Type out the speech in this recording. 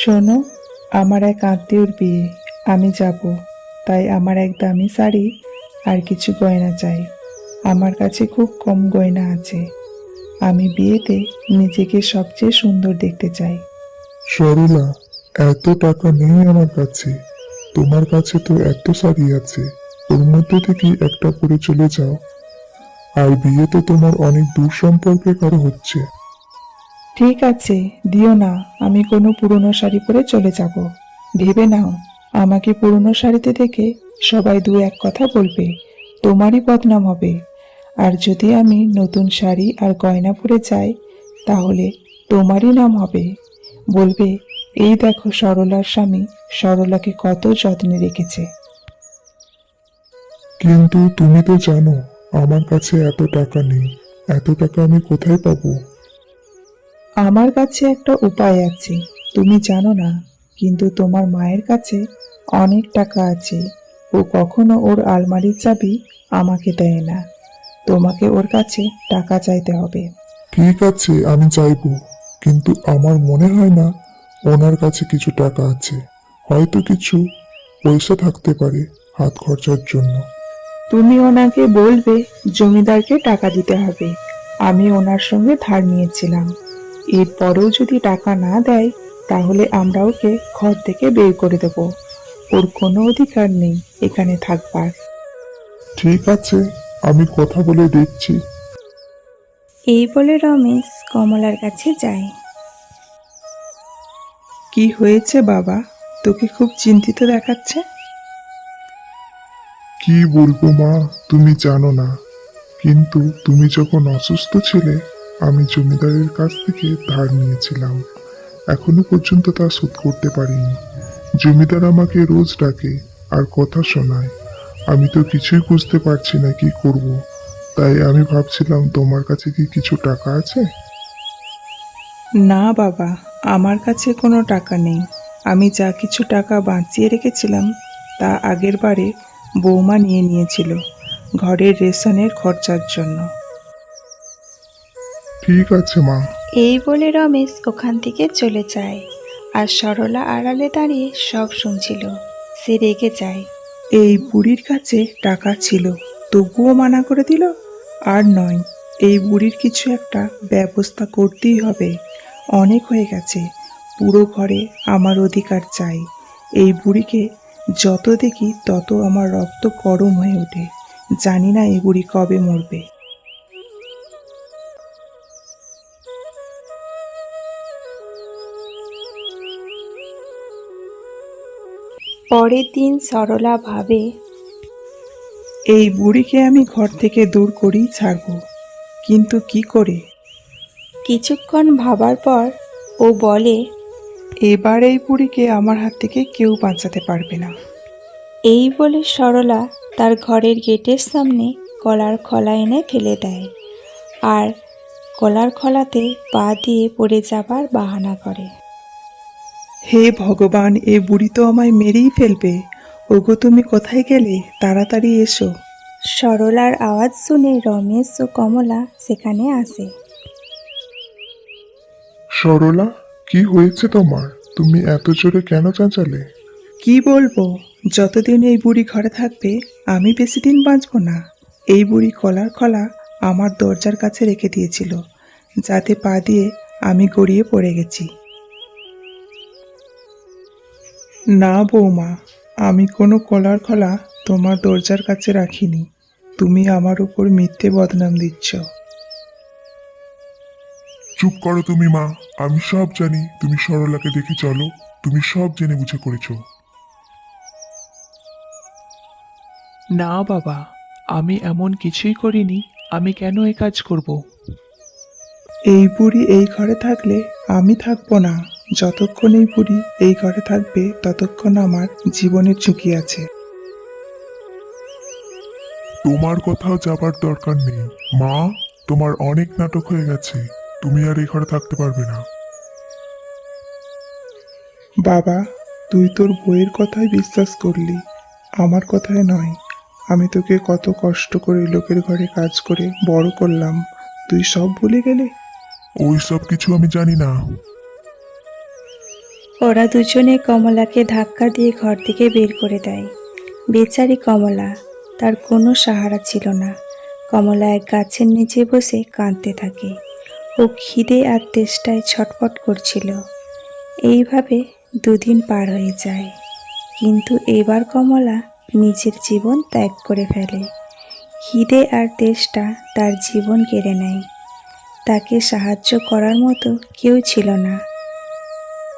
শোনো, আমার এক আত্মীয়র বিয়ে, আমি যাব। তাই আমার এক দামি শাড়ি আর কিছু গয়না চাই। আমার কাছে খুব কম গয়না আছে। আমি বিয়েতে নিজেকে সবচেয়ে সুন্দর দেখতে চাই। সরলা, এত টাকা নেই আমার কাছে। তোমার কাছে তো এত শাড়ি আছে, ওর মধ্যে থেকে একটা পরে চলে যাও। আর বিয়ে তো তোমার অনেক দূর সম্পর্কে কারো হচ্ছে। ঠিক আছে, দিও না। আমি কোনো পুরনো শাড়ি পরে চলে যাব। ভেবে নাও, আমাকে পুরনো শাড়িতে দেখে সবাই দু এক কথা বলবে, তোমারই বদনাম হবে। আর যদি আমি নতুন শাড়ি আর গয়না পরে যাই, তাহলে তোমারই নাম হবে। বলবে, এই দেখো সরলার স্বামী সরলাকে কত যত্নে রেখেছে। কিন্তু তুমি তো জানো আমার কাছে এত টাকা নেই। এত টাকা আমি কোথায় পাবো? আমার কাছে একটা উপায় আছে, তুমি জানো না। কিন্তু তোমার মায়ের কাছে অনেক টাকা আছে। ও কখনো ওর আলমারির চাবি আমাকে দেয় না। তোমাকে ওর কাছে টাকা চাইতে হবে। ঠিক আছে, আমি চাইবো। কিন্তু আমার মনে হয় না ওনার কাছে কিছু টাকা আছে। হয়তো কিছু পয়সা থাকতে পারে হাত খরচার জন্য। তুমি ওনাকে বলবে জমিদারকে টাকা দিতে হবে। আমি ওনার সঙ্গে ধার নিয়েছিলাম। এরপরেও যদি টাকা না দেয়, তাহলে আমরা ওকে ঘর থেকে বের করে দেব। ওর কোনো অধিকার নেই এখানে থাকবার। ঠিক আছে, আমি কথা বলে দেখছি। এই বলে রমেশ কমলার কাছে যায়। কি হয়েছে বাবা? তোকে খুব চিন্তিত দেখাচ্ছে। কি বলবো মা, তুমি জানো না। কিন্তু তুমি যখন অসুস্থ ছিলে, আমি জমিদারের কাছ থেকে ধার নিয়েছিলাম। এখনো পর্যন্ত তা শোধ করতে পারিনি। জমিদার আমাকে রোজ ডাকে আর কথা শোনায়। আমি তো কিছুই বুঝতে পারছি না কি করব। তাই আমি ভাবছিলাম তোমার কাছে কি কিছু টাকা আছে? না বাবা, আমার কাছে কোনো টাকা নেই। আমি যা কিছু টাকা বাঁচিয়ে রেখেছিলাম, তা আগের বারে বৌমা নিয়ে নিয়েছিল ঘরের রেশনের খরচার জন্য। ঠিক আছে মা। এই বলে রমেশ ওখান থেকে চলে যায়। আর সরলা আড়ালে দাঁড়িয়ে সব শুনছিল। সে রেগে যায়। এই বুড়ির কাছে টাকা ছিল, তবুও মানা করে দিল। আর নয়, এই বুড়ির কিছু একটা ব্যবস্থা করতেই হবে। অনেক হয়ে গেছে, পুরো ঘরে আমার অধিকার চাই। এই বুড়িকে যত দেখি তত আমার রক্ত গরম হয়ে ওঠে। জানি না এই বুড়ি কবে মরবে। পরের দিন সরলা ভাবে, এই বুড়িকে আমি ঘর থেকে দূর করেই ছাড়বো, কিন্তু কি করে? কিছুক্ষণ ভাবার পর ও বলে, এবার এই বুড়িকে আমার হাত থেকে কেউ বাঁচাতে পারবে না। এই বলে সরলা তার ঘরের গেটের সামনে কলার খলা এনে ফেলে দেয়। আর কলার খলাতে পা দিয়ে পড়ে যাবার বাহানা করে। হে ভগবান, এ বুড়ি তো আমায় মেরেই ফেলবে। ওগো, তুমি কোথায় গেলে? তাড়াতাড়ি এসো। সরলার আওয়াজ শুনে রমেশ ও কমলা সেখানে আসে। সরলা, কি হয়েছে তোমার? তুমি এত জোরে কেন চেঁচালে? কি বলবো? যতদিন এই বুড়ি ঘরে থাকবে, আমি বেশি দিন বাঁচবো না। এই বুড়ি কলার খলা আমার দরজার কাছে রেখে দিয়েছিল, যাতে পা দিয়ে আমি গড়িয়ে পড়ে গেছি। না বৌমা, আমি কোনো কলার খলা তোমার দরজার কাছে রাখিনি। তুমি আমার উপর মিথ্যে বদনাম দিচ্ছ। চুপ করো তুমি মা। আমি সব জানি। তুমি সরলাকে দেখে চলো। তুমি সব জেনে বুঝে করেছো। না বাবা, আমি এমন কিছুই করিনি। আমি কেন এ কাজ করব? এই বুড়ি এই ঘরে থাকলে আমি থাকবো না। যতক্ষণ এই বুড়ি এই ঘরে থাকবে, ততক্ষণ আমার জীবনের ঝুঁকি আছে। তোমার কোথাও যাবার দরকার নেই মা। তোমার অনেক নাটক হয়ে গেছে। তুমি আর এই ঘরে থাকতে পারবে না। বাবা, তুই তোর বইয়ের কথাই বিশ্বাস করলি, আমার কথায় নয়। আমি তোকে কত কষ্ট করে লোকের ঘরে কাজ করে বড় করলাম, তুই সব ভুলে গেলি? ওই সব কিছু আমি জানি না। ওরা দুজনে কমলাকে ধাক্কা দিয়ে ঘর থেকে বের করে দেয়। বেচারি কমলা, তার কোনো সাহারা ছিল না। কমলা এক গাছের নিচে বসে কাঁদতে থাকে। ও খিদে আর তেষ্টায় ছটফট করছিল। এইভাবে 2 দিন পার হয়ে যায়। কিন্তু এবার কমলা নিজের জীবন ত্যাগ করে ফেলে। খিদে আর তেষ্টা তার জীবন কেড়ে নেয়। তাকে সাহায্য করার মতো কেউ ছিল না।